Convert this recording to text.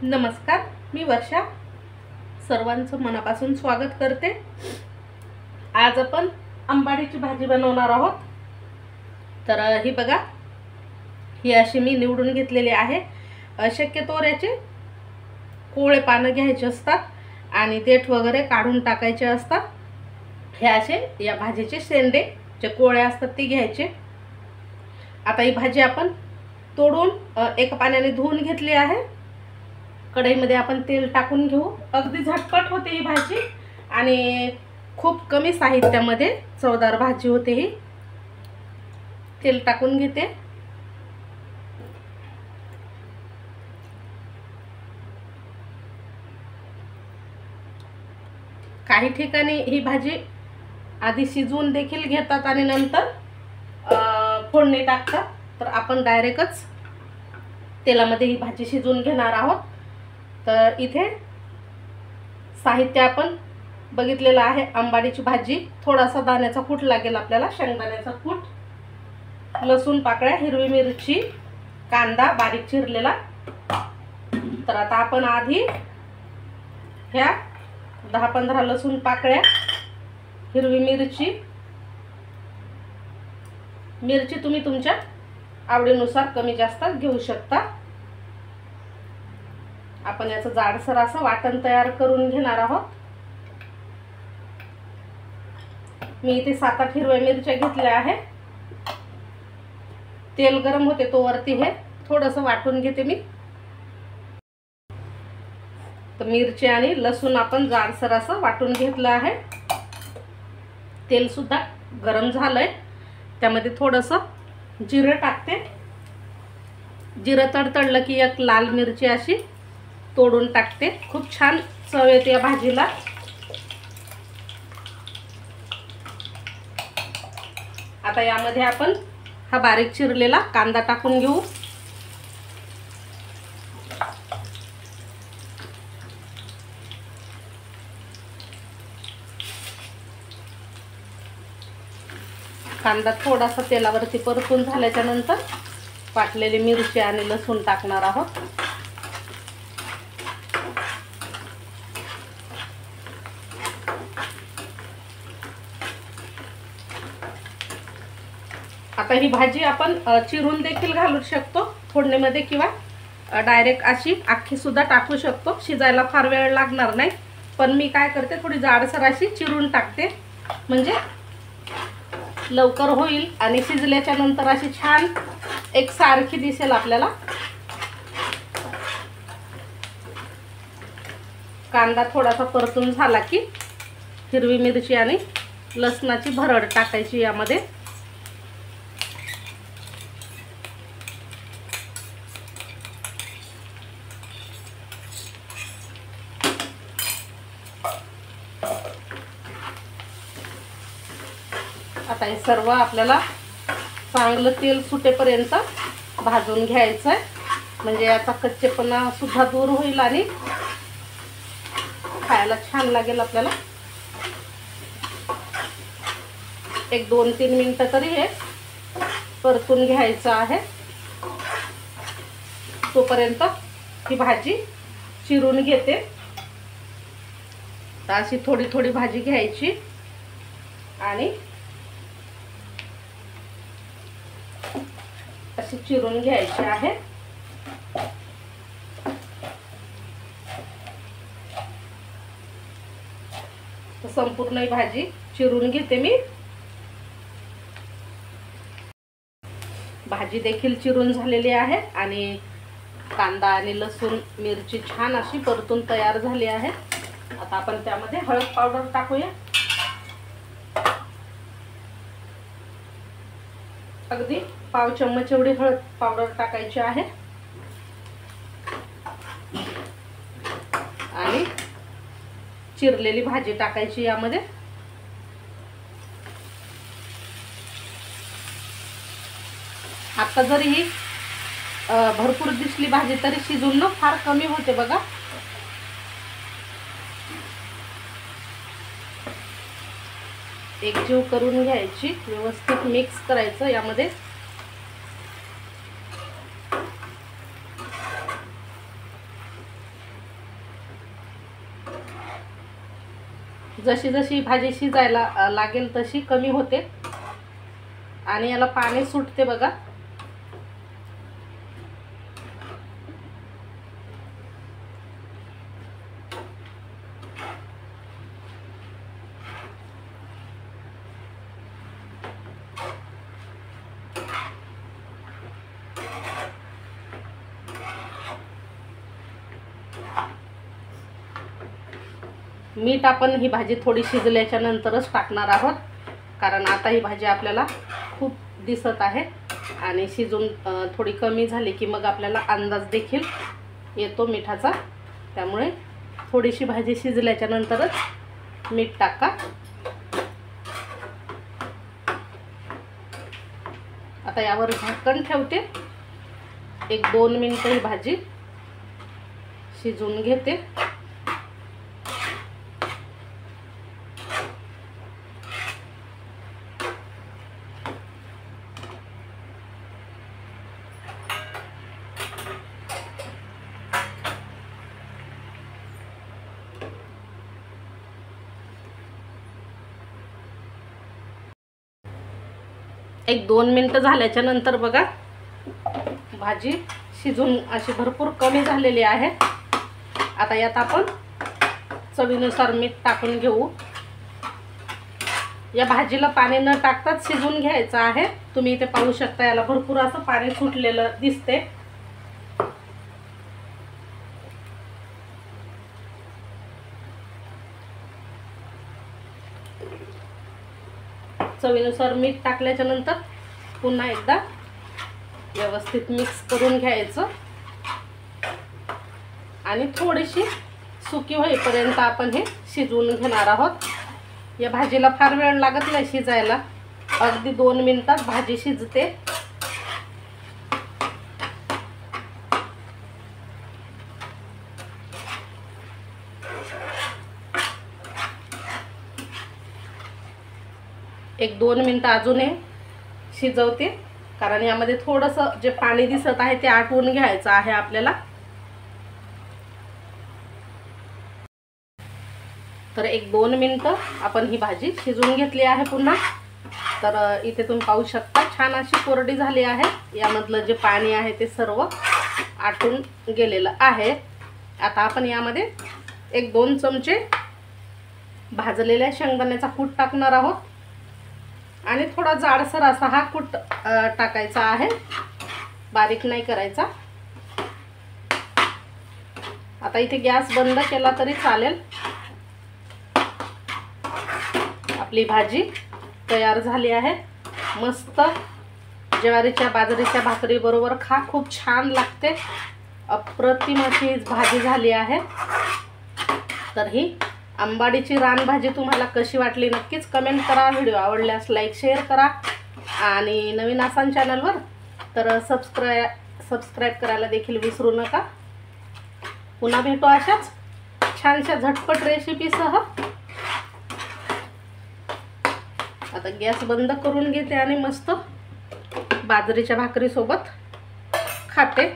नमस्कार, मी वर्षा. सर्वांचं मनापासून स्वागत करते. आज आपण आंबाडीची भाजी बनवणार आहोत. तर ही बघा, ही अशी मी निवडून घेतलेली आहे. शक्यतोवर याचे कोवळे पानं घ्यायचे असतात आणि देठ वगैरे काढून टाकायचे असतात. हे असे या भाजीचे शेंडे जे कोवळे असतात ते घ्यायचे. आता ही भाजी आपण तोडून एका पाण्याने धुवून घेतली आहे. कढईमध्ये आपण तेल टाकून घेऊ. अगदी झटपट होते ही भाजी आणि खूप कमी साहित्यामध्ये चवदार भाजी होते ही. तेल टाकून घेते. काही ठिकाणी ही भाजी आधी शिजवून देखील घेतात आणि नंतर फोडणी टाकतात. तर आपण डायरेक्टच तेलामध्ये ही भाजी शिजवून घेणार आहोत. तर इथे साहित्य आपण बघितलेलं आहे. आंबाडीची भाजी, थोडासा दाण्याचा कूट लागेल आपल्याला, शेंगदाण्याचा कूट, लसूण पाकळ्या, हिरवी मिरची, कांदा बारीक चिरलेला. तर आता आपण आधी ह्या 10-15 लसूण पाकळ्या, हिरवी मिरची तुम्ही तुमच्या आवडीनुसार कमी जास्त घेऊ शकता. आपण याचं जाडसर असं वाटण तयार करून घेणार आहोत. मी इथे 7-8 हिरव्या मिरच्या घेतल्या आहे. तेल गरम होते तोवरती हे थोडंसं वाटून घेते मी. तर मिरची आणि लसूण आपण जाडसर असं वाटून घेतलं आहे. तेल सुद्धा गरम झालंय. त्यामध्ये थोडंसं जिरं टाकते. जिरं तडतडलं की एक लाल मिरची अशी तोडून टाकते. खूप छान चव येते या भाजीला. आता यामध्ये आपण हा बारीक चिरलेला कांदा टाकून घेऊ. कांदा थोडासा तेलावरती परतून झाल्याच्या नंतर वाटलेली मिरची आणि लसूण टाकणार आहोत. आता ही भाजी आपण चिरून देखील घालू शकतो फोडणीमध्ये किंवा डायरेक्ट अशी अख्खी सुद्धा टाकू शकतो. शिजायला फार वेळ लागणार नाही. पण मी काय करते, थोडी जाडसर अशी चिरून टाकते म्हणजे लवकर होईल आणि शिजल्याच्या नंतर अशी छान एकसारखी दिसेल आपल्याला. कांदा थोडासा परतून झाला की हिरवी मिरची आणि लसणाची भरड टाकायची यामध्ये. आता हे सर्व आपल्याला चांगलं तेल सुटेपर्यंत भाजून घ्यायचं आहे. म्हणजे याचा कच्चेपणा सुद्धा दूर होईल आणि खायला छान लागेल आपल्याला. एक 2-3 मिनिटं तरी हे परतून घ्यायचं आहे. तोपर्यंत ही भाजी चिरून घेते. तर अशी थोडी थोडी भाजी घ्यायची आणि अशी चिरून घ्यायची आहे. तर संपूर्ण ही भाजी चिरून घेते मी. भाजी देखील चिरून झालेली आहे आणि कांदा आणि लसूण मिरची छान अशी परतून तयार झाली आहे. आता आपण त्यामध्ये हळद पावडर टाकूया. अगदी 1/2 चम्मच एवढी हळद पावडर टाकायची आहे आणि चिरलेली भाजी टाकायची यामध्ये. आता जरी ही भरपूर दिसली भाजी तरी शिजून ना फार कमी होते बघा. एकजीव करून घ्यायची, व्यवस्थित मिक्स करायचं यामध्ये. जशी जशी भाजी शिजायला लागेल तशी कमी होते आणि याला पाणी सुटते बघा। मीठ आपण ही भाजी थोडी शिजल्याच्या नंतरच टाकणार आहोत, कारण आता ही भाजी आपल्याला खूप दिसत आहे आणि शिजून थोडी कमी झाली की मग आपल्याला अंदाज देखील येतो मिठाचा। त्यामुळे थोडीशी भाजी शिजल्याच्या नंतरच मीठ टाका। आता यावर झाकण ठेवते, 1-2 मिनिटं ही भाजी शिजून घेते। एक 2 मिनिटं झाल्याच्या नंतर बघा भाजी शिजून अशी भरपूर कमी झालेली आहे। आता यात आपण चवीनुसार मीठ टाकून घेऊ। या भाजीला पाणी न टाकताच शिजून घ्यायचं आहे। तुम्ही इथे पाहू शकता याला भरपूर असं पाणी सुटलेलं दिसते। चवीनुसार मीठ टाकल्याच्या नंतर पुन्हा एकदा व्यवस्थित मिक्स करून घ्यायचं आणि थोडीशी सुकी होईपर्यंत आपण हे शिजवून घेणार आहोत। या भाजीला फार वेळ लागत नाही शिजायला, अगदी 2 मिनिटात भाजी शिजते। एक 2 मिनिटं अजूनही शिजवते, कारण यामध्ये थोडंसं जे पाणी दिसत आहे ते आटवून घ्यायचं आहे आपल्याला। तर 1-2 मिनिटं आपण ही भाजी शिजवून घेतली आहे पुन्हा। तर इथे तुम्ही पाहू शकता छान अशी कोरडी झाली आहे। यामधलं जे पाणी आहे ते सर्व आटून गेलेलं आहे। आता आपण यामध्ये 1-2 चमचे भाजलेल्या शेंगदाण्याचा कूट टाकणार आहोत आणि थोडा जाडसर असा हा कूट टाकायचा आहे, बारीक नाही करायचा। आता इथे गॅस बंद केला तरी चालेल। आपली भाजी तयार झाली आहे। मस्त ज्वारीच्या बाजरीच्या भाकरी बरोबर खा, खूप छान लागते। अप्रतिम अशी भाजी झाली आहे। तर ही आंबाडीची रानभाजी तुम्हाला कशी वाटली नक्कीच कमेंट करा। व्हिडिओ आवडल्यास लाईक शेअर करा आणि नवीन असाल चॅनलवर तर सबस्क्राईब करायला देखील विसरू नका। पुन्हा भेटू अशाच छानशा झटपट रेसिपीसह। आता गॅस बंद करून घेते आणि मस्त बाजरीच्या भाकरी सोबत खाते।